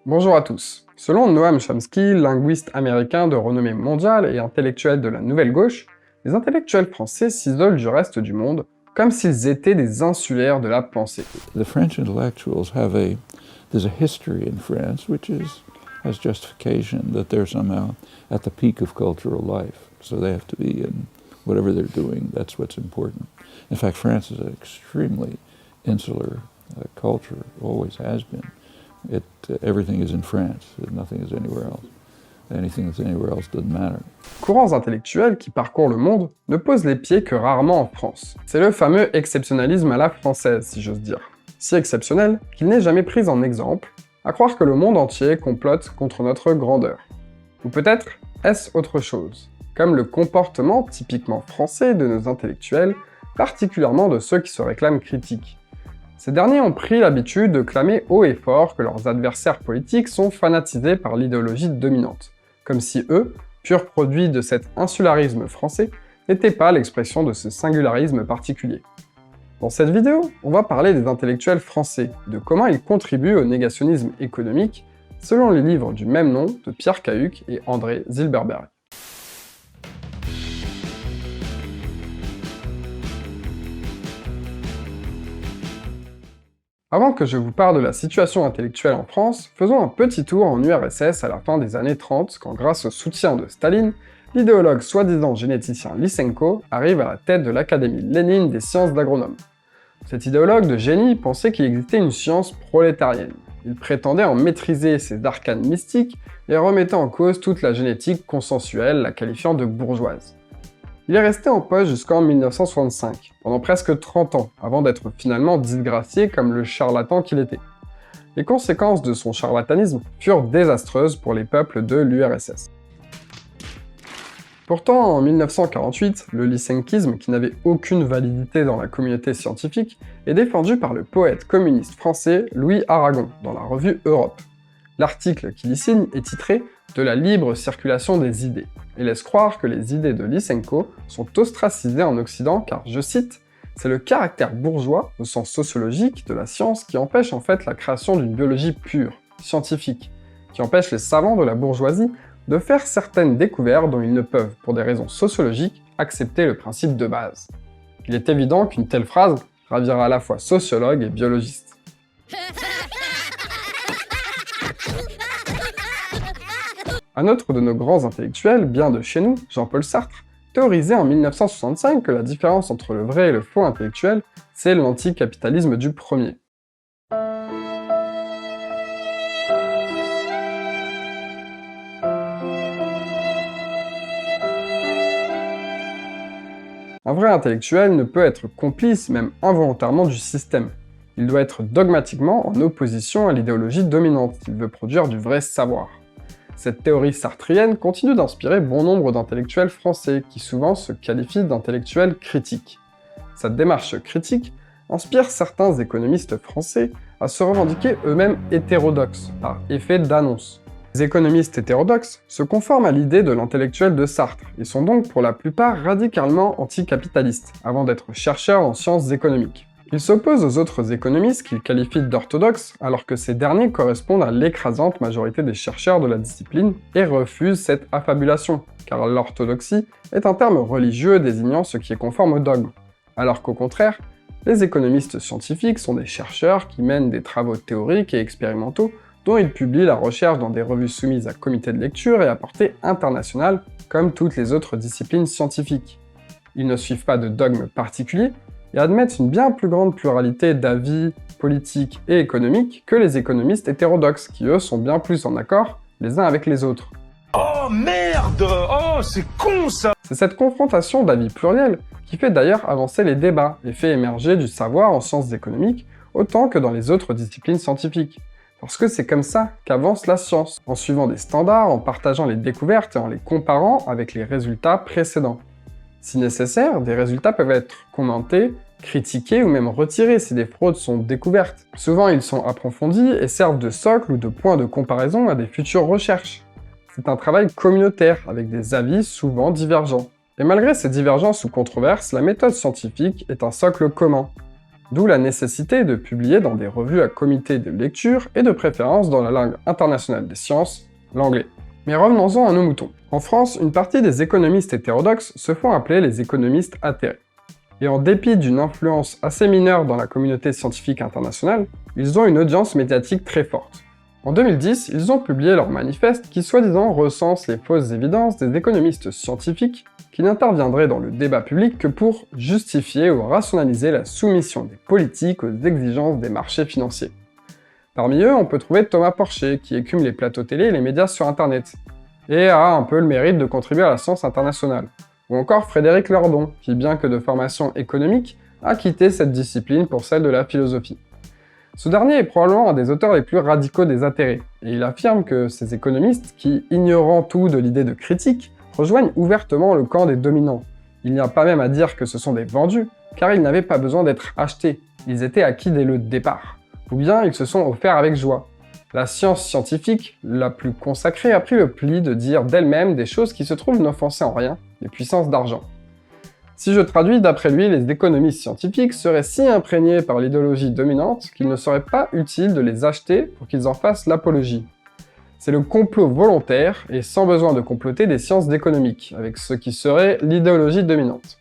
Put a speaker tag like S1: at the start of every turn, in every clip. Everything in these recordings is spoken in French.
S1: Bonjour à tous. Selon Noam Chomsky, linguiste américain de renommée mondiale et intellectuel de la Nouvelle Gauche, les intellectuels français s'isolent du reste du monde comme s'ils étaient des insulaires de la pensée.
S2: The French intellectuals there's a history in France which has justification that they're somehow at the peak of cultural life. So they have to be in whatever they're doing, that's what's important. In fact, France is an extremely insular culture, always has been. Everything is in France, nothing is anywhere else. Anything that's anywhere else doesn't matter.
S1: Courants intellectuels qui parcourent le monde ne posent les pieds que rarement en France. C'est le fameux exceptionnalisme à la française, si j'ose dire. Si exceptionnel qu'il n'est jamais pris en exemple, à croire que le monde entier complote contre notre grandeur. Ou peut-être est-ce autre chose, comme le comportement typiquement français de nos intellectuels, particulièrement de ceux qui se réclament critiques. Ces derniers ont pris l'habitude de clamer haut et fort que leurs adversaires politiques sont fanatisés par l'idéologie dominante, comme si eux, pur produit de cet insularisme français, n'étaient pas l'expression de ce singularisme particulier. Dans cette vidéo, on va parler des intellectuels français, de comment ils contribuent au négationnisme économique, selon les livres du même nom de Pierre Cahuc et André Zilberberg. Avant que je vous parle de la situation intellectuelle en France, faisons un petit tour en URSS à la fin des années 30, quand grâce au soutien de Staline, l'idéologue soi-disant généticien Lysenko arrive à la tête de l'Académie Lénine des sciences d'agronome. Cet idéologue de génie pensait qu'il existait une science prolétarienne. Il prétendait en maîtriser ses arcanes mystiques et remettait en cause toute la génétique consensuelle, la qualifiant de bourgeoise. Il est resté en poste jusqu'en 1965, pendant presque 30 ans, avant d'être finalement disgracié comme le charlatan qu'il était. Les conséquences de son charlatanisme furent désastreuses pour les peuples de l'URSS. Pourtant, en 1948, le lysenkisme, qui n'avait aucune validité dans la communauté scientifique, est défendu par le poète communiste français Louis Aragon dans la revue Europe. L'article qu'il y signe est titré « De la libre circulation des idées » et laisse croire que les idées de Lysenko sont ostracisées en Occident car, je cite, « c'est le caractère bourgeois, au sens sociologique, de la science qui empêche en fait la création d'une biologie pure, scientifique, qui empêche les savants de la bourgeoisie de faire certaines découvertes dont ils ne peuvent, pour des raisons sociologiques, accepter le principe de base. » Il est évident qu'une telle phrase ravira à la fois sociologues et biologistes. Un autre de nos grands intellectuels, bien de chez nous, Jean-Paul Sartre, théorisait en 1965 que la différence entre le vrai et le faux intellectuel, c'est l'anticapitalisme du premier. Un vrai intellectuel ne peut être complice, même involontairement, du système. Il doit être dogmatiquement en opposition à l'idéologie dominante s'il veut produire du vrai savoir. Cette théorie sartrienne continue d'inspirer bon nombre d'intellectuels français, qui souvent se qualifient d'intellectuels critiques. Cette démarche critique inspire certains économistes français à se revendiquer eux-mêmes hétérodoxes, par effet d'annonce. Les économistes hétérodoxes se conforment à l'idée de l'intellectuel de Sartre, et sont donc pour la plupart radicalement anticapitalistes, avant d'être chercheurs en sciences économiques. Ils s'opposent aux autres économistes qu'ils qualifient d'orthodoxes, alors que ces derniers correspondent à l'écrasante majorité des chercheurs de la discipline et refusent cette affabulation, car l'orthodoxie est un terme religieux désignant ce qui est conforme au dogme, alors qu'au contraire, les économistes scientifiques sont des chercheurs qui mènent des travaux théoriques et expérimentaux dont ils publient la recherche dans des revues soumises à comité de lecture et à portée internationale, comme toutes les autres disciplines scientifiques. Ils ne suivent pas de dogme particulier, et admettent une bien plus grande pluralité d'avis politiques et économiques que les économistes hétérodoxes, qui eux sont bien plus en accord les uns avec les autres.
S3: Oh merde! Oh c'est con ça!
S1: C'est cette confrontation d'avis pluriels qui fait d'ailleurs avancer les débats et fait émerger du savoir en sciences économiques autant que dans les autres disciplines scientifiques. Parce que c'est comme ça qu'avance la science, en suivant des standards, en partageant les découvertes et en les comparant avec les résultats précédents. Si nécessaire, des résultats peuvent être commentés, critiqués ou même retirés si des fraudes sont découvertes. Souvent, ils sont approfondis et servent de socle ou de point de comparaison à des futures recherches. C'est un travail communautaire, avec des avis souvent divergents. Et malgré ces divergences ou controverses, la méthode scientifique est un socle commun. D'où la nécessité de publier dans des revues à comité de lecture et de préférence dans la langue internationale des sciences, l'anglais. Mais revenons-en à nos moutons. En France, une partie des économistes hétérodoxes se font appeler les économistes atterrés. Et en dépit d'une influence assez mineure dans la communauté scientifique internationale, ils ont une audience médiatique très forte. En 2010, ils ont publié leur manifeste qui soi-disant recense les fausses évidences des économistes scientifiques qui n'interviendraient dans le débat public que pour justifier ou rationaliser la soumission des politiques aux exigences des marchés financiers. Parmi eux, on peut trouver Thomas Porcher, qui écume les plateaux télé et les médias sur Internet, et a un peu le mérite de contribuer à la science internationale. Ou encore Frédéric Lordon, qui, bien que de formation économique, a quitté cette discipline pour celle de la philosophie. Ce dernier est probablement un des auteurs les plus radicaux des atterrés, et il affirme que ces économistes, qui, ignorant tout de l'idée de critique, rejoignent ouvertement le camp des dominants. Il n'y a pas même à dire que ce sont des vendus, car ils n'avaient pas besoin d'être achetés, ils étaient acquis dès le départ. Ou bien ils se sont offerts avec joie. La science scientifique, la plus consacrée, a pris le pli de dire d'elle-même des choses qui se trouvent n'offenser en rien les puissances d'argent. Si je traduis, d'après lui, les économistes scientifiques seraient si imprégnés par l'idéologie dominante qu'il ne serait pas utile de les acheter pour qu'ils en fassent l'apologie. C'est le complot volontaire et sans besoin de comploter des sciences économiques, avec ce qui serait l'idéologie dominante.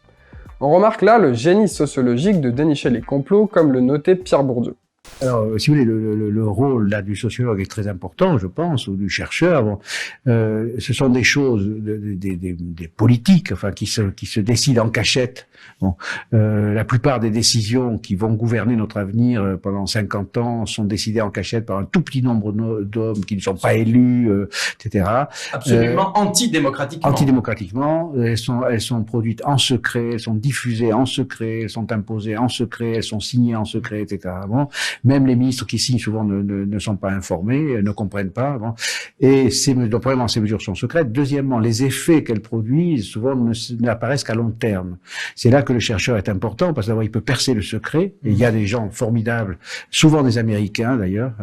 S1: On remarque là le génie sociologique de dénicher les complots comme le notait Pierre Bourdieu.
S4: Alors, si vous voulez, le rôle là du sociologue est très important, je pense, ou du chercheur. Bon, ce sont des choses, des politiques, enfin, qui se décident en cachette. Bon, la plupart des décisions qui vont gouverner notre avenir pendant 50 ans sont décidées en cachette par un tout petit nombre d'hommes qui ne sont pas élus, etc.
S5: Absolument antidémocratiquement.
S4: Antidémocratiquement, elles sont produites en secret, elles sont diffusées en secret, elles sont imposées en secret, elles sont signées en secret, etc. Bon. Même les ministres qui signent souvent ne sont pas informés, ne comprennent pas. Bon. Et donc, premièrement, ces mesures sont secrètes. Deuxièmement, les effets qu'elles produisent souvent n'apparaissent qu'à long terme. C'est là que le chercheur est important, parce que d'abord, il peut percer le secret. Et il y a des gens formidables, souvent des Américains d'ailleurs,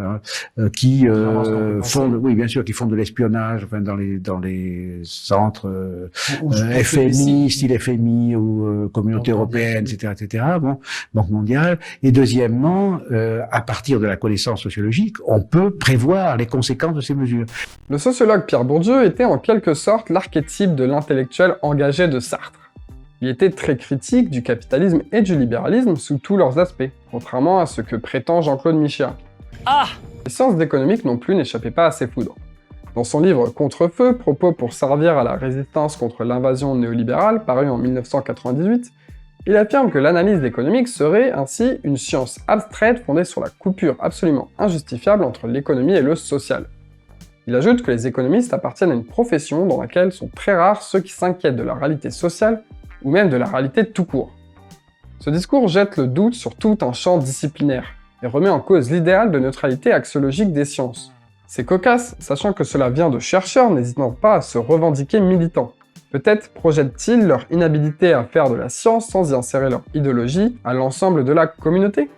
S4: qui font, oui, bien sûr, qui font de l'espionnage, enfin, dans les centres FMI, style FMI ou Communauté européenne, etc., bon, Banque mondiale. Et deuxièmement, à partir de la connaissance sociologique, on peut prévoir les conséquences de ces mesures.
S1: Le sociologue Pierre Bourdieu était en quelque sorte l'archétype de l'intellectuel engagé de Sartre. Il était très critique du capitalisme et du libéralisme sous tous leurs aspects, contrairement à ce que prétend Jean-Claude Michéa. Les sciences économiques non plus n'échappaient pas à ses foudres. Dans son livre Contre-feu, propos pour servir à la résistance contre l'invasion néolibérale, paru en 1998, il affirme que l'analyse économique serait ainsi une science abstraite fondée sur la coupure absolument injustifiable entre l'économie et le social. Il ajoute que les économistes appartiennent à une profession dans laquelle sont très rares ceux qui s'inquiètent de la réalité sociale ou même de la réalité tout court. Ce discours jette le doute sur tout un champ disciplinaire et remet en cause l'idéal de neutralité axiologique des sciences. C'est cocasse, sachant que cela vient de chercheurs n'hésitant pas à se revendiquer militants. Peut-être projettent-ils leur inhabilité à faire de la science sans y insérer leur idéologie à l'ensemble de la communauté?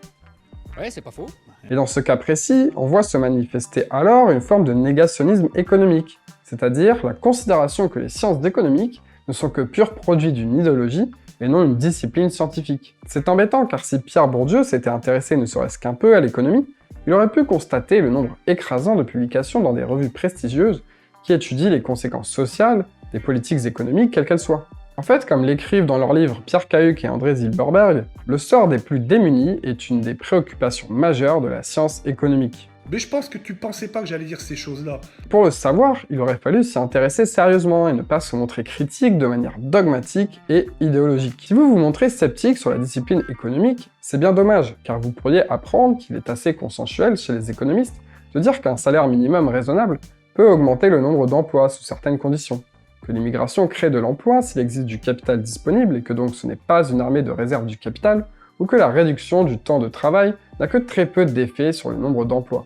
S5: Ouais, c'est pas faux.
S1: Et dans ce cas précis, on voit se manifester alors une forme de négationnisme économique, c'est-à-dire la considération que les sciences économiques ne sont que purs produits d'une idéologie et non une discipline scientifique. C'est embêtant car si Pierre Bourdieu s'était intéressé ne serait-ce qu'un peu à l'économie, il aurait pu constater le nombre écrasant de publications dans des revues prestigieuses qui étudient les conséquences sociales des politiques économiques quelles qu'elles soient. En fait, comme l'écrivent dans leurs livres Pierre Cahuc et André Zilberberg, le sort des plus démunis est une des préoccupations majeures de la science économique.
S3: Mais je pense que tu pensais pas que j'allais dire ces choses-là.
S1: Pour le savoir, il aurait fallu s'y intéresser sérieusement et ne pas se montrer critique de manière dogmatique et idéologique. Si vous vous montrez sceptique sur la discipline économique, c'est bien dommage, car vous pourriez apprendre qu'il est assez consensuel chez les économistes de dire qu'un salaire minimum raisonnable peut augmenter le nombre d'emplois sous certaines conditions, que l'immigration crée de l'emploi s'il existe du capital disponible et que donc ce n'est pas une armée de réserve du capital, ou que la réduction du temps de travail n'a que très peu d'effet sur le nombre d'emplois.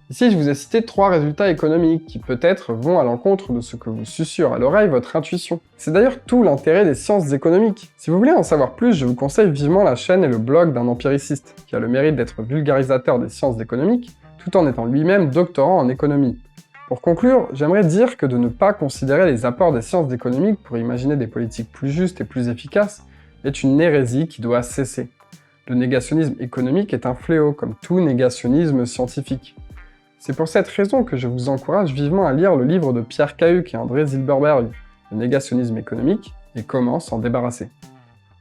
S1: Ici, je vous ai cité 3 résultats économiques qui peut-être vont à l'encontre de ce que vous susurre à l'oreille votre intuition. C'est d'ailleurs tout l'intérêt des sciences économiques. Si vous voulez en savoir plus, je vous conseille vivement la chaîne et le blog d'un empiriciste, qui a le mérite d'être vulgarisateur des sciences économiques, tout en étant lui-même doctorant en économie. Pour conclure, j'aimerais dire que de ne pas considérer les apports des sciences économiques pour imaginer des politiques plus justes et plus efficaces est une hérésie qui doit cesser. Le négationnisme économique est un fléau, comme tout négationnisme scientifique. C'est pour cette raison que je vous encourage vivement à lire le livre de Pierre Cahuc et André Zilberberg, Le négationnisme économique, et comment s'en débarrasser.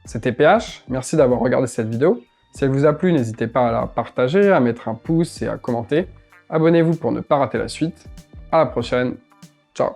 S1: C'était PH, merci d'avoir regardé cette vidéo. Si elle vous a plu, n'hésitez pas à la partager, à mettre un pouce et à commenter. Abonnez-vous pour ne pas rater la suite. À la prochaine, ciao.